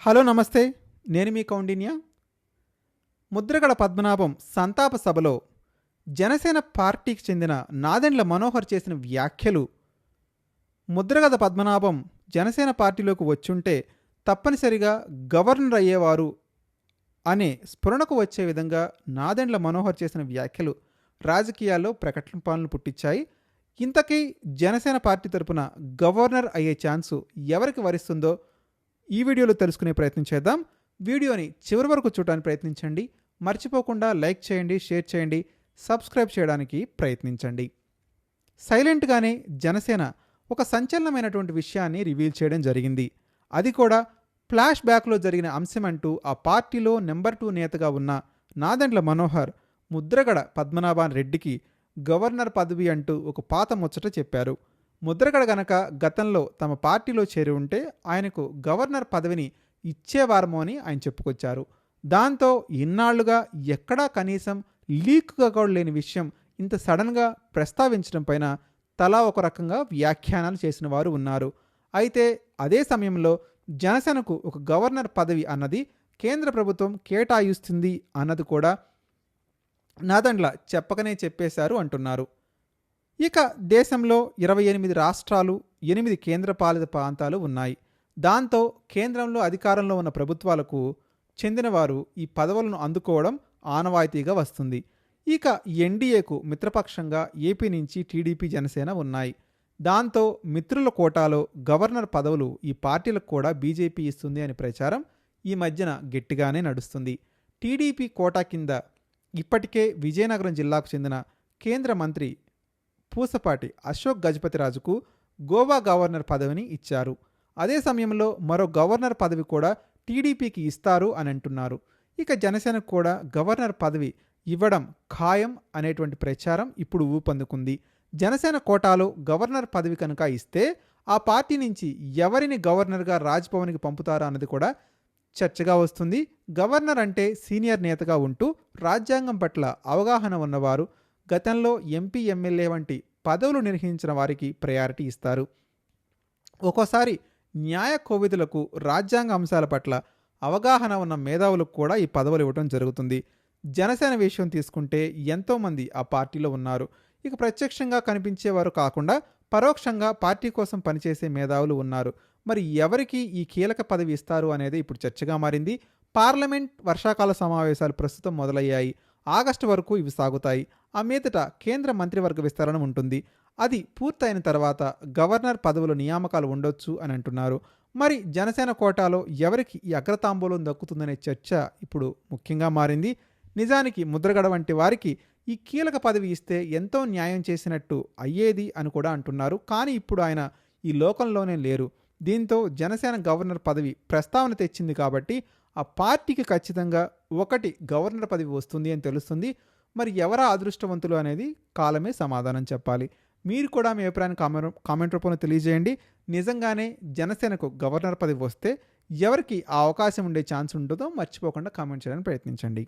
Hello నమస్తే. నేను మీ కౌండిన్య. ముద్రగడ పద్మనాభం సంతాప సభలో జనసేన పార్టీకి చెందిన నాదెండ్ల మనోహర్ చేసిన వ్యాఖ్యలు, ముద్రగడ పద్మనాభం జనసేన పార్టీలోకి వచ్చుంటే తప్పనిసరిగా గవర్నర్ అయ్యేవారు అనే స్ఫురణకు వచ్చే విధంగా నాదెండ్ల మనోహర్ చేసిన వ్యాఖ్యలు రాజకీయాల్లో ప్రకంపనలు పుట్టించాయి. ఇంతకీ జనసేన పార్టీ తరపున గవర్నర్ అయ్యే ఛాన్సు ఎవరికి వరిస్తుందో ఈ వీడియోలో తెలుసుకునే ప్రయత్నం చేద్దాం. వీడియోని చివరి వరకు చూడడానికి ప్రయత్నించండి. మర్చిపోకుండా లైక్ చేయండి, షేర్ చేయండి, సబ్స్క్రైబ్ చేయడానికి ప్రయత్నించండి. సైలెంట్గానే జనసేన ఒక సంచలనమైనటువంటి విషయాన్ని రివీల్ చేయడం జరిగింది. అది కూడా ఫ్లాష్ బ్యాక్లో జరిగిన అంశం అంటూ ఆ పార్టీలో నెంబర్ 2 నేతగా ఉన్న నాదెండ్ల మనోహర్ ముద్రగడ పద్మనాభన్ రెడ్డికి గవర్నర్ పదవి అంటూ ఒక పాత ముచ్చట చెప్పారు. ముద్రగడ గనక గతంలో తమ పార్టీలో చేరి ఉంటే ఆయనకు గవర్నర్ పదవిని ఇచ్చేవారమో అని ఆయన చెప్పుకొచ్చారు. దాంతో ఇన్నాళ్లుగా ఎక్కడా కనీసం లీక్గా కూడా లేని విషయం ఇంత సడన్గా ప్రస్తావించడం పైన తలా ఒక రకంగా వ్యాఖ్యానాలు చేసిన వారు ఉన్నారు. అయితే అదే సమయంలో జనసేనకు ఒక గవర్నర్ పదవి అన్నది కేంద్ర ప్రభుత్వం కేటాయిస్తుంది అన్నది కూడా నాదెండ్ల చెప్పకనే చెప్పేశారు అంటున్నారు. ఇక దేశంలో 28 రాష్ట్రాలు, 8 కేంద్రపాలిత ప్రాంతాలు ఉన్నాయి. దాంతో కేంద్రంలో అధికారంలో ఉన్న ప్రభుత్వాలకు చెందినవారు ఈ పదవులను అందుకోవడం ఆనవాయితీగా వస్తుంది. ఇక ఎన్డీఏకు మిత్రపక్షంగా ఏపీ నుంచి టీడీపీ, జనసేన ఉన్నాయి. దాంతో మిత్రుల కోటాలో గవర్నర్ పదవులు ఈ పార్టీలకు కూడా బీజేపీ ఇస్తుంది అనే ప్రచారం ఈ మధ్యన గట్టిగానే నడుస్తుంది. టీడీపీ కోటా కింద ఇప్పటికే విజయనగరం జిల్లాకు చెందిన కేంద్ర మంత్రి పూసపాటి అశోక్ గజపతిరాజుకు గోవా గవర్నర్ పదవిని ఇచ్చారు. అదే సమయంలో మరో గవర్నర్ పదవి కూడా టీడీపీకి ఇస్తారు అని అంటున్నారు. ఇక జనసేనకు కూడా గవర్నర్ పదవి ఇవ్వడం ఖాయం అనేటువంటి ప్రచారం ఇప్పుడు ఊపందుకుంది. జనసేన కోటాలో గవర్నర్ పదవి కనుక ఇస్తే ఆ పార్టీ నుంచి ఎవరిని గవర్నర్గా రాజ్భవన్కి పంపుతారా అన్నది కూడా చర్చగా వస్తుంది. గవర్నర్ అంటే సీనియర్ నేతగా ఉంటూ రాజ్యాంగం పట్ల అవగాహన ఉన్నవారు, గతంలో ఎంపీ, ఎమ్మెల్యే వంటి పదవులు నిర్వహించిన వారికి ప్రయారిటీ ఇస్తారు. ఒక్కోసారి న్యాయ కోవిదులకు, రాజ్యాంగ అంశాల పట్ల అవగాహన ఉన్న మేధావులకు కూడా ఈ పదవులు ఇవ్వడం జరుగుతుంది. జనసేన విషయం తీసుకుంటే ఎంతోమంది ఆ పార్టీలో ఉన్నారు. ఇక ప్రత్యక్షంగా కనిపించేవారు కాకుండా పరోక్షంగా పార్టీ కోసం పనిచేసే మేధావులు ఉన్నారు. మరి ఎవరికి ఈ కీలక పదవి ఇస్తారు అనేది ఇప్పుడు చర్చగా మారింది. పార్లమెంట్ వర్షాకాల సమావేశాలు ప్రస్తుతం మొదలయ్యాయి. ఆగస్టు వరకు ఇవి సాగుతాయి. ఆ మీదట కేంద్ర మంత్రివర్గ విస్తరణ ఉంటుంది. అది పూర్తయిన తర్వాత గవర్నర్ పదవుల నియామకాలు ఉండొచ్చు అని అంటున్నారు. మరి జనసేన కోటాలో ఎవరికి ఈ అగ్రతాంబూలం దక్కుతుందనే చర్చ ఇప్పుడు ముఖ్యంగా మారింది. నిజానికి ముద్రగడ వంటి వారికి ఈ కీలక పదవి ఇస్తే ఎంతో న్యాయం చేసినట్టు అయ్యేది అని కూడా అంటున్నారు. కానీ ఇప్పుడు ఆయన ఈ లోకంలోనే లేరు. దీంతో జనసేన గవర్నర్ పదవి ప్రస్తావన తెచ్చింది కాబట్టి ఆ పార్టీకి ఖచ్చితంగా ఒకటి గవర్నర్ పదవి వస్తుంది అని తెలుస్తుంది. మరి ఎవరా అదృష్టవంతులు అనేది కాలమే సమాధానం చెప్పాలి. మీరు కూడా మీ అభిప్రాయాన్ని కామెంట్ రూపంలో తెలియజేయండి. నిజంగానే జనసేనకు గవర్నర్ పదవి వస్తే ఎవరికి ఆ అవకాశం ఉండే ఛాన్స్ ఉంటుందో మర్చిపోకుండా కామెంట్ చేయడానికి ప్రయత్నించండి.